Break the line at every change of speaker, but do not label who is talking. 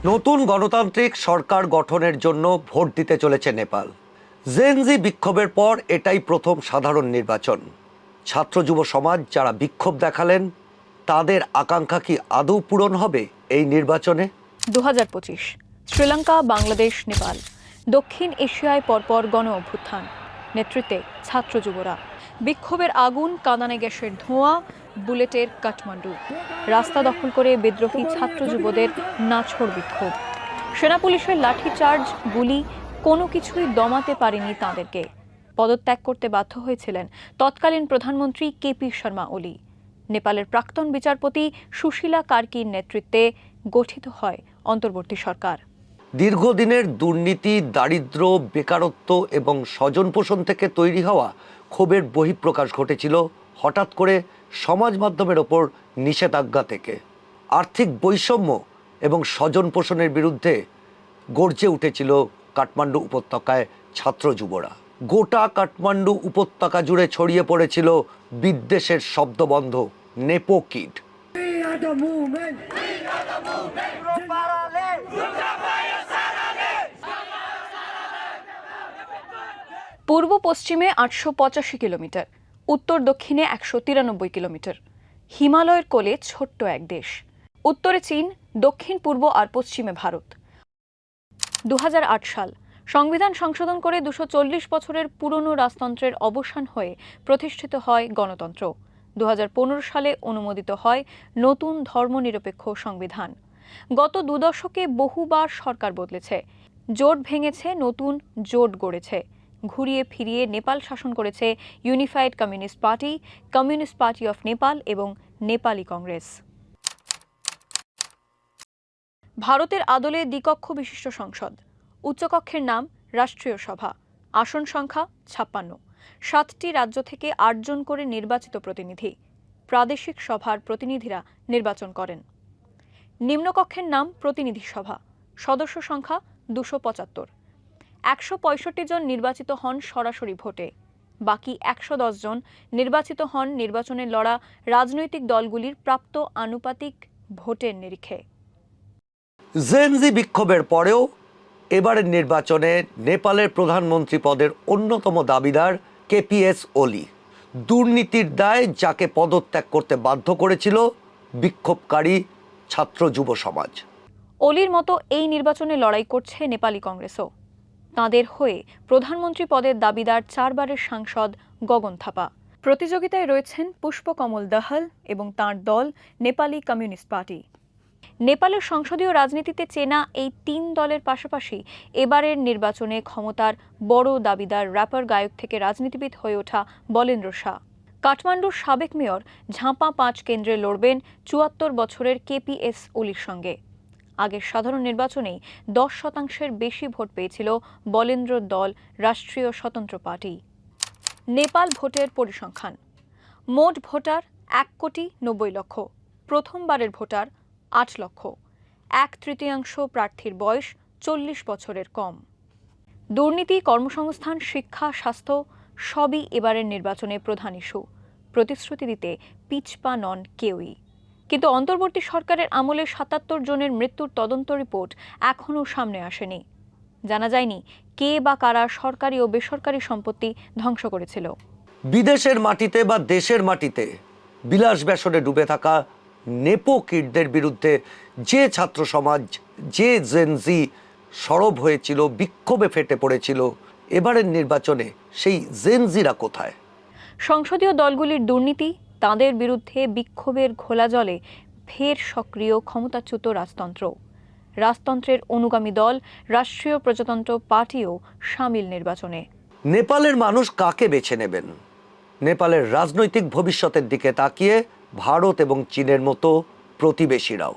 নতুন গণতান্ত্রিক সরকার গঠনের জন্য ভোট দিতে চলেছে নেপাল। জেনজি বিক্ষোভের পর এটাই প্রথম সাধারণ নির্বাচন। ছাত্র যুব সমাজ যারা বিক্ষোভ দেখালেন, তাদের আকাঙ্ক্ষা কি আদৌ পূরণ হবে এই নির্বাচনে?
2025 শ্রীলঙ্কা, বাংলাদেশ, নেপাল, দক্ষিণ এশিয়ায় পরপর গণ অভ্যুত্থান, নেতৃত্বে ছাত্র যুবরা, বিক্ষোভের আগুন, কাঁদানে গ্যাসের ধোঁয়া, বুলেটের কাঠমান্ডু, রাস্তা দখল করে বিদ্রোহী ছাত্র যুবদের নাছোড় বিক্ষোভ, সেনা পুলিশের লাঠিচার্জ, গুলি, কোনো কিছুই দমাতে পারেনি তাঁদেরকে। পদত্যাগ করতে বাধ্য হয়েছিলেন তৎকালীন প্রধানমন্ত্রী কেপি শর্মা ওলি। নেপালের প্রাক্তন বিচারপতি সুশীলা কার্কির নেতৃত্বে গঠিত হয় অন্তর্বর্তী সরকার।
দীর্ঘদিনের দুর্নীতি, দারিদ্র্য, বেকারত্ব এবং স্বজন পোষণ থেকে তৈরি হওয়া ক্ষোভের বহিঃপ্রকাশ ঘটেছিল হঠাৎ করে সমাজ মাধ্যমের ওপর নিষেধাজ্ঞা থেকে। আর্থিক বৈষম্য এবং স্বজন পোষণের বিরুদ্ধে গর্জে উঠেছিল কাঠমান্ডু উপত্যকায় ছাত্র যুবরা। গোটা কাঠমান্ডু উপত্যকা জুড়ে ছড়িয়ে পড়েছিল বিদ্বেষের শব্দবন্ধ নেপো কিড।
পূর্ব পশ্চিমে 885 কিলোমিটার, উত্তর দক্ষিণে 193 কিলোমিটার, হিমালয়ের কোলে ছোট্ট এক দেশ। উত্তরে চীন, দক্ষিণ পূর্ব আর পশ্চিমে ভারত। 2008 সাল সংবিধান সংশোধন করে 240 বছরের পুরনো রাজতন্ত্রের অবসান হয়ে প্রতিষ্ঠিত হয় গণতন্ত্র। 2015 সালে অনুমোদিত হয় নতুন ধর্মনিরপেক্ষ সংবিধান। গত 2 দশকে বহুবার সরকার বদলেছে, জোট ভেঙেছে, নতুন জোট গড়েছে। ঘুরিয়ে ফিরিয়ে নেপাল শাসন করেছে unified communist party, communist party of Nepal এবং নেপালি কংগ্রেস। ভারতের আদলে দ্বিকক্ষ বিশিষ্ট সংসদ, উচ্চকক্ষের নাম রাষ্ট্রীয় সভা, আসন সংখ্যা 56, 7টি রাজ্য থেকে 8 জন করে নির্বাচিত প্রতিনিধি, প্রাদেশিক সভার প্রতিনিধিরা নির্বাচন করেন। নিম্নকক্ষের নাম প্রতিনিধি সভা, সদস্য সংখ্যা 275, 165 জন নির্বাচিত হন সরাসরি ভোটে, বাকি 110 জন নির্বাচিত হন নির্বাচনে লড়া রাজনৈতিক দলগুলির প্রাপ্ত আনুপাতিক ভোটের নিরিখে।
জেনজি বিক্ষোভের পরেও এবারের নির্বাচনে নেপালের প্রধানমন্ত্রী পদের অন্যতম দাবিদার কেপিএস ওলি। দুর্নীতির দায় যাকে পদত্যাগ করতে বাধ্য করেছিল বিক্ষোভকারী ছাত্র যুব সমাজ।
ওলির মতো এই নির্বাচনে লড়াই করছে নেপালি কংগ্রেসও। তাঁদের হয়ে প্রধানমন্ত্রী পদের দাবিদার 4 বারের সাংসদ গগন থাপা। প্রতিযোগিতায় রয়েছেন পুষ্পকমল দহল এবং তাঁর দল নেপালি কমিউনিস্ট পার্টি। নেপালের সংসদীয় রাজনীতিতে চেনা এই 3 দলের পাশাপাশি এবারের নির্বাচনে ক্ষমতার বড় দাবিদার র্যাপার গায়ক থেকে রাজনীতিবিদ হয়ে ওঠা বলেন্দ্র শাহ। কাঠমান্ডুর সাবেক মেয়র ঝাঁপা 5 কেন্দ্রে লড়বেন 74 বছরের কেপিএস ওলির সঙ্গে। আগের সাধারণ নির্বাচনেই 10% বেশি ভোট পেয়েছিল বলেন্দ্রর দল রাষ্ট্রীয় স্বতন্ত্র পার্টি। নেপাল ভোটের পরিসংখ্যান: মোট ভোটার 1,90,00,000, প্রথমবারের ভোটার 8 লক্ষ, 1/3 প্রার্থীর বয়স 40 বছরের কম। দুর্নীতি, কর্মসংস্থান, শিক্ষা, স্বাস্থ্য সবই এবারের নির্বাচনে প্রধান ইস্যু। প্রতিশ্রুতি দিতে পিছপা নন কেউই। কিন্তু অন্তর্বর্তী সরকারের আমলে 77 জনের মৃত্যুর তদন্ত রিপোর্ট এখনও সামনে আসেনি। জানা যায়নি কে বা কারা সরকারি ও বেসরকারি সম্পত্তি ধ্বংস করেছিল।
বিদেশের মাটিতে বা দেশের মাটিতে বিলাস ব্যসনে ডুবে থাকা নেপো কিডদের বিরুদ্ধে যে ছাত্র সমাজ, যে জেনজি সরব হয়েছিল, বিক্ষোভে ফেটে পড়েছিল, এবারের নির্বাচনে সেই জেনজিরা কোথায়?
সংসদীয় দলগুলির দুর্নীতি, তাদের বিরুদ্ধে বিক্ষোভের ঘোলা জলে ফের সক্রিয় ক্ষমতাচ্যুত রাজতন্ত্র। রাজতন্ত্রের অনুগামী দল রাষ্ট্রীয় প্রজাতন্ত্র পার্টিও সামিল নির্বাচনে।
নেপালের মানুষ কাকে বেছে নেবেন? নেপালের রাজনৈতিক ভবিষ্যতের দিকে তাকিয়ে ভারত এবং চীনের মতো প্রতিবেশীরাও।